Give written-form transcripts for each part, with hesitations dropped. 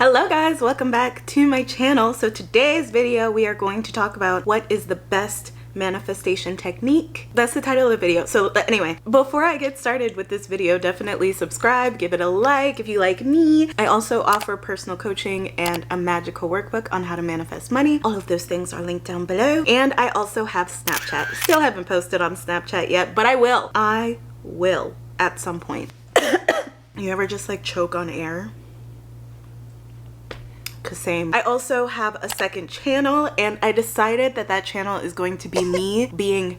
Hello guys, welcome back to my channel. So today's video we are going to talk about what is the best manifestation technique. That's the title of the video. So anyway, before I get started with this video, definitely subscribe, give it a like if you like me. I also offer personal coaching and a magical workbook on how to manifest money. All of those things are linked down below. And I also have Snapchat. Still haven't posted on Snapchat yet, but I will. I will at some point. You ever just like choke on air? Same. I also have a second channel, and I decided that that channel is going to be me being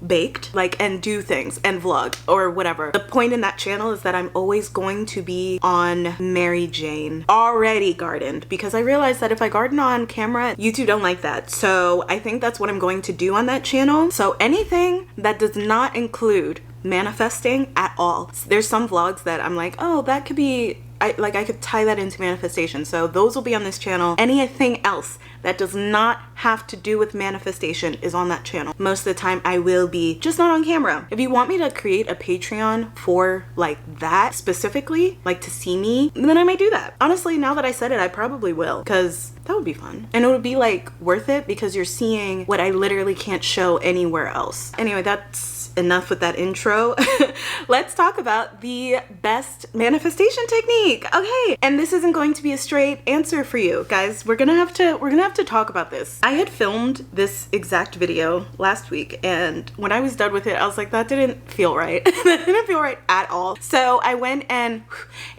baked, like, and do things and vlog or whatever. The point in that channel is that I'm always going to be on Mary Jane, already gardened, because I realized that if I garden on camera, YouTube don't like that. So I think that's what I'm going to do on that channel. So anything that does not include manifesting at all. There's some vlogs that I'm like, oh, that could be I could tie that into manifestation. So those will be on this channel. Anything else that does not have to do with manifestation is on that channel. Most of the time I will be, just not on camera. If you want me to create a Patreon for like that specifically, like to see me, then I might do that. Honestly, now that I said it, I probably will, because that would be fun. And it would be like worth it because you're seeing what I literally can't show anywhere else. Anyway, that's enough with that intro. Let's talk about the best manifestation technique. Okay, and this isn't going to be a straight answer for you guys. We're gonna have to talk about this. I had filmed this exact video last week, and when I was done with it, I was like, that didn't feel right. That didn't feel right at all. So I went and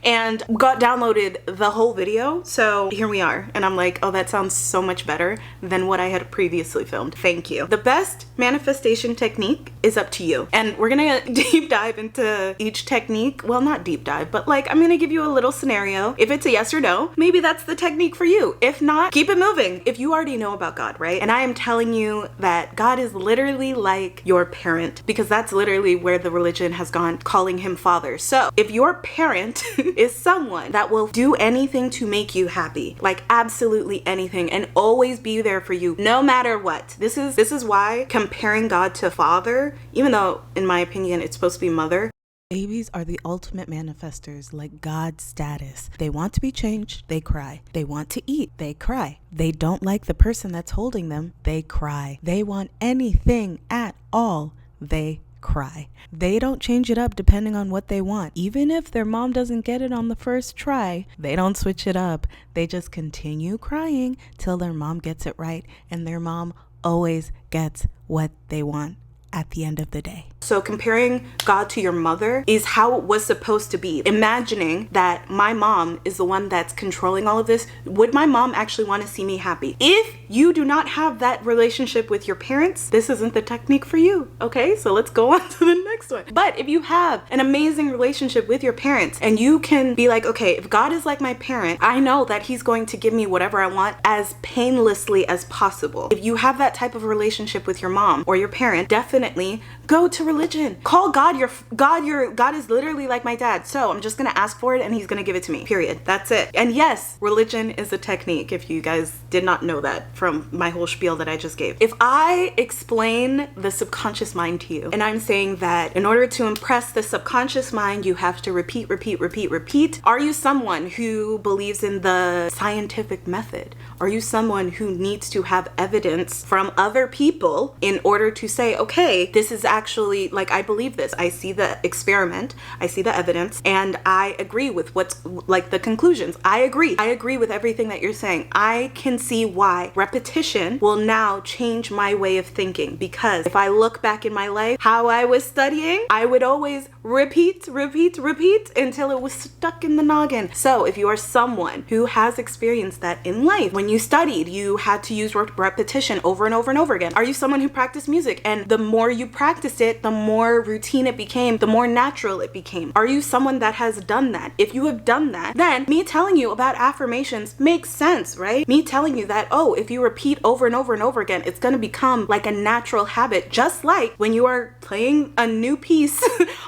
got downloaded the whole video. So here we are, and I'm like, oh, that sounds so much better than what I had previously filmed. Thank you. The best manifestation technique is up to you, and we're gonna deep dive into each technique. Well, not deep dive, but like I'm gonna give you a little scenario. If it's a yes or no, maybe that's the technique for you. If not, keep it moving. If you already know about God, right? And I am telling you that God is literally like your parent, because that's literally where the religion has gone, calling him father. So if your parent is someone that will do anything to make you happy, like absolutely anything, and always be there for you no matter what. This is why comparing God to father, even though in my opinion it's supposed to be mother. Babies are the ultimate manifestors, like God's status. They want to be changed, they cry. They want to eat, they cry. They don't like the person that's holding them, they cry. They want anything at all, they cry. They don't change it up depending on what they want. Even if their mom doesn't get it on the first try, they don't switch it up. They just continue crying till their mom gets it right, and their mom always gets what they want at the end of the day. So comparing God to your mother is how it was supposed to be. Imagining that my mom is the one that's controlling all of this. Would my mom actually want to see me happy? If you do not have that relationship with your parents, this isn't the technique for you. Okay, so let's go on to the next one. But if you have an amazing relationship with your parents, and you can be like, okay, if God is like my parent, I know that he's going to give me whatever I want as painlessly as possible. If you have that type of relationship with your mom or your parent, definitely go to religion. Call God your God is literally like my dad. So I'm just gonna ask for it and he's gonna give it to me. Period. That's it. And yes, religion is a technique, if you guys did not know that from my whole spiel that I just gave. If I explain the subconscious mind to you, and I'm saying that in order to impress the subconscious mind, you have to repeat. Are you someone who believes in the scientific method? Are you someone who needs to have evidence from other people in order to say, okay, this is actually, like, I believe this. I see the experiment, I see the evidence, and I agree with what's like the conclusions. I agree with everything that you're saying. I can see why repetition will now change my way of thinking, because if I look back in my life, how I was studying, I would always repeat until it was stuck in the noggin. So if you are someone who has experienced that in life, when you studied, you had to use repetition over and over again. Are you someone who practiced music, and the more you practiced it, the more routine it became, the more natural it became? Are you someone that has done that? If you have done that, then me telling you about affirmations makes sense, right? Me telling you that, oh, if you repeat over and over again, it's going to become like a natural habit. Just like when you are playing a new piece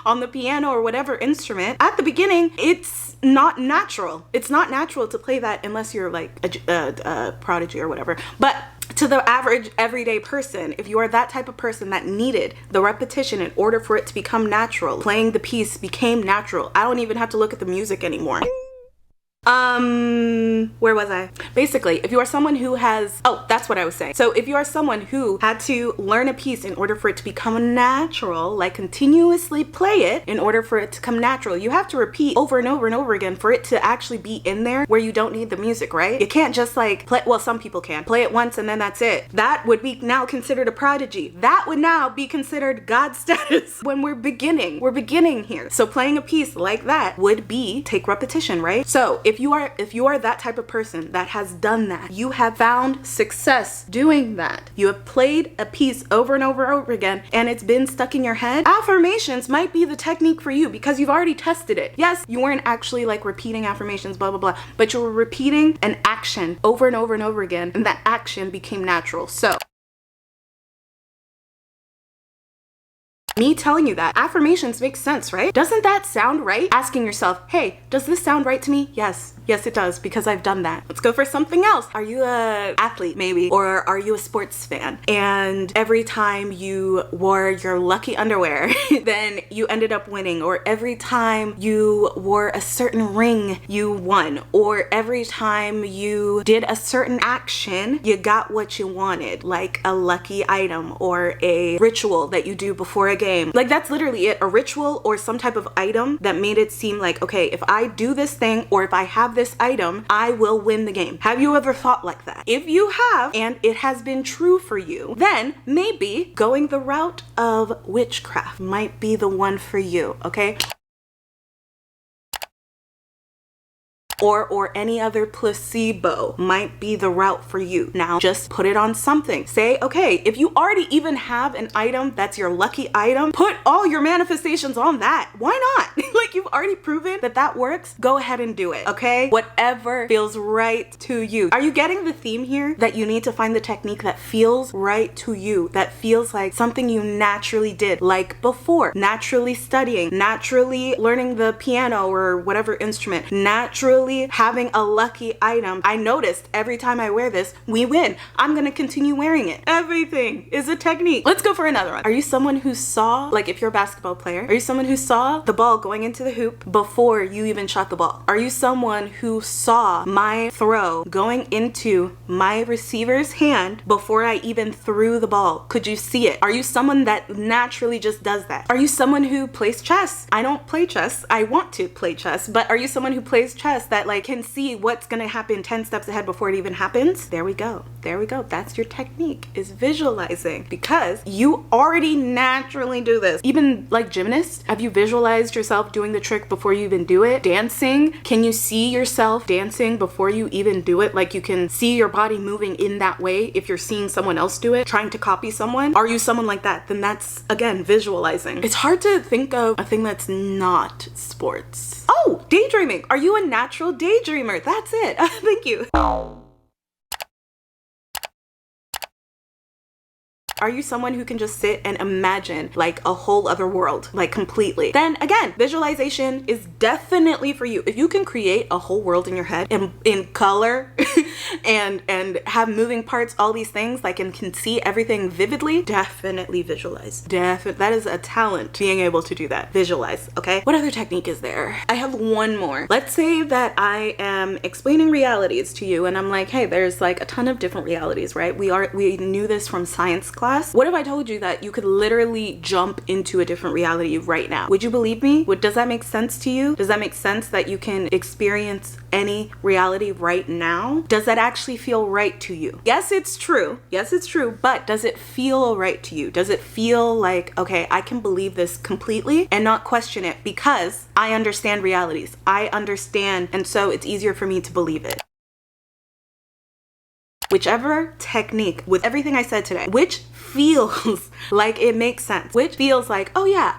on the piano or whatever instrument, at the beginning, it's not natural. It's not natural to play that unless you're like a prodigy or whatever. But to the average everyday person, if you are that type of person that needed the repetition in order for it to become natural, playing the piece became natural. I don't even have to look at the music anymore. Where was I? Basically, if you are someone who has, oh, that's what I was saying. So if you are someone who had to learn a piece in order for it to become natural, like continuously play it in order for it to come natural, you have to repeat over and over and over again for it to actually be in there where you don't need the music, right? You can't just like play, well, some people can play it once and then that's it. That would be now considered a prodigy. That would now be considered God status when we're beginning here. So playing a piece like that would be take repetition, right? So if you are that type of person that has done that, you have found success doing that, you have played a piece over and over and over again and it's been stuck in your head, affirmations might be the technique for you because you've already tested it. Yes, you weren't actually like repeating affirmations, blah, blah, blah, but you were repeating an action over and over and over again, and that action became natural. So me telling you that affirmations make sense, right? Doesn't that sound right? Asking yourself, hey, does this sound right to me? Yes, it does, because I've done that. Let's go for something else. Are you a athlete maybe? Or are you a sports fan? And every time you wore your lucky underwear, then you ended up winning. Or every time you wore a certain ring, you won. Or every time you did a certain action, you got what you wanted, like a lucky item or a ritual that you do before a game. Like that's literally it, a ritual or some type of item that made it seem like, okay, if I do this thing or if I have this item, I will win the game. Have you ever thought like that? If you have, and it has been true for you, then maybe going the route of witchcraft might be the one for you, okay? Or any other placebo might be the route for you. Now just put it on something. Say, okay, if you already even have an item that's your lucky item, put all your manifestations on that. Why not? Like you've already proven that that works. Go ahead and do it, okay? Whatever feels right to you. Are you getting the theme here? That you need to find the technique that feels right to you, that feels like something you naturally did, like before, naturally studying, naturally learning the piano or whatever instrument, naturally having a lucky item. I noticed every time I wear this, we win. I'm gonna continue wearing it. Everything is a technique. Let's go for another one. Are you someone who saw, like if you're a basketball player, are you someone who saw the ball going into the hoop before you even shot the ball? Are you someone who saw my throw going into my receiver's hand before I even threw the ball? Could you see it? Are you someone that naturally just does that? Are you someone who plays chess? I don't play chess. I want to play chess, but are you someone who plays chess that like can see what's gonna happen 10 steps ahead before it even happens? There we go. That's your technique, is visualizing, because you already naturally do this. Even like gymnasts, have you visualized yourself doing the trick before you even do it? Dancing, can you see yourself dancing before you even do it? Like you can see your body moving in that way if you're seeing someone else do it, trying to copy someone. Are you someone like that? Then that's, again, visualizing. It's hard to think of a thing that's not sports. Oh, daydreaming. Are you a natural daydreamer? That's it. Thank you. Are you someone who can just sit and imagine like a whole other world, like completely? Then again, visualization is definitely for you. If you can create a whole world in your head in color and have moving parts, all these things, like, and can see everything vividly, definitely visualize. That is a talent, being able to do that. Visualize, okay? What other technique is there? I have one more. Let's say that I am explaining realities to you and I'm like, hey, there's like a ton of different realities, right? We knew this from science class. What if I told you that you could literally jump into a different reality right now? Would you believe me? Does that make sense to you? Does that make sense that you can experience any reality right now? Does that actually feel right to you? Yes, it's true. Yes, it's true. But does it feel right to you? Does it feel like, okay, I can believe this completely and not question it because I understand realities. I understand, and so it's easier for me to believe it. Whichever technique, with everything I said today, which feels like it makes sense, which feels like, oh yeah,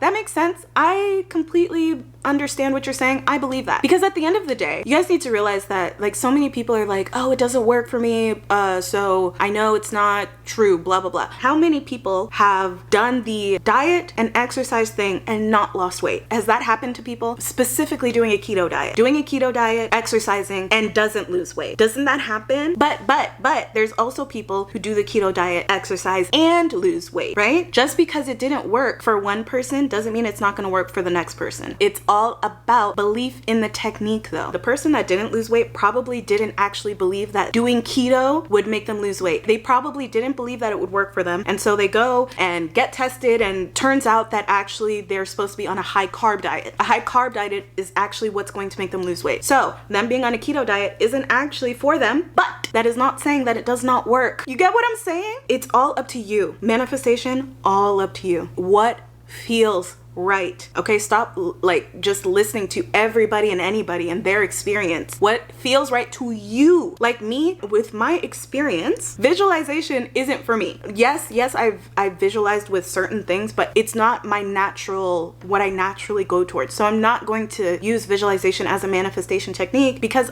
that makes sense. I completely understand what you're saying. I believe that. Because at the end of the day, you guys need to realize that like so many people are like, oh, it doesn't work for me, so I know it's not true, blah, blah, blah. How many people have done the diet and exercise thing and not lost weight? Has that happened to people? Specifically doing a keto diet, exercising, and doesn't lose weight. Doesn't that happen? But there's also people who do the keto diet, exercise, and lose weight, right? Just because it didn't work for one person doesn't mean it's not gonna work for the next person. It's all about belief in the technique though. The person that didn't lose weight probably didn't actually believe that doing keto would make them lose weight. They probably didn't believe that it would work for them. And so they go and get tested, and turns out that actually they're supposed to be on a high carb diet. A high carb diet is actually what's going to make them lose weight. So them being on a keto diet isn't actually for them, but that is not saying that it does not work. You get what I'm saying? It's all up to you. Manifestation, all up to you. What feels right? Okay, stop like just listening to everybody and anybody and their experience. What feels right to you? Like me, with my experience, visualization isn't for me. Yes, I've visualized with certain things, but it's not my natural, what I naturally go towards. So I'm not going to use visualization as a manifestation technique because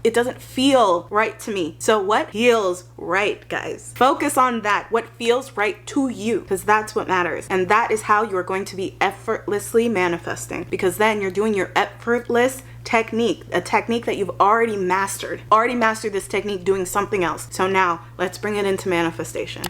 it doesn't feel right to me. So what feels right, guys? Focus on that. What feels right to you, because that's what matters. And that is how you're going to be effortlessly manifesting, because then you're doing your effortless technique, a technique that you've already mastered this technique doing something else. So now let's bring it into manifestation.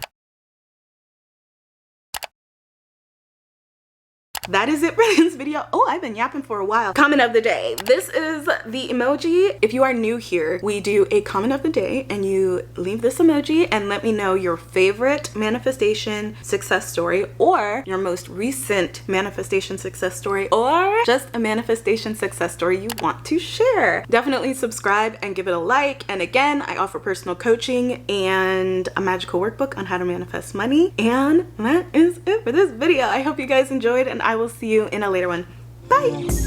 That is it for this video. Oh, I've been yapping for a while. Comment of the day. This is the emoji. If you are new here, we do a comment of the day and you leave this emoji and let me know your favorite manifestation success story, or your most recent manifestation success story, or just a manifestation success story you want to share. Definitely subscribe and give it a like. And again, I offer personal coaching and a magical workbook on how to manifest money. And that is it for this video. I hope you guys enjoyed, and I will see you in a later one. Bye.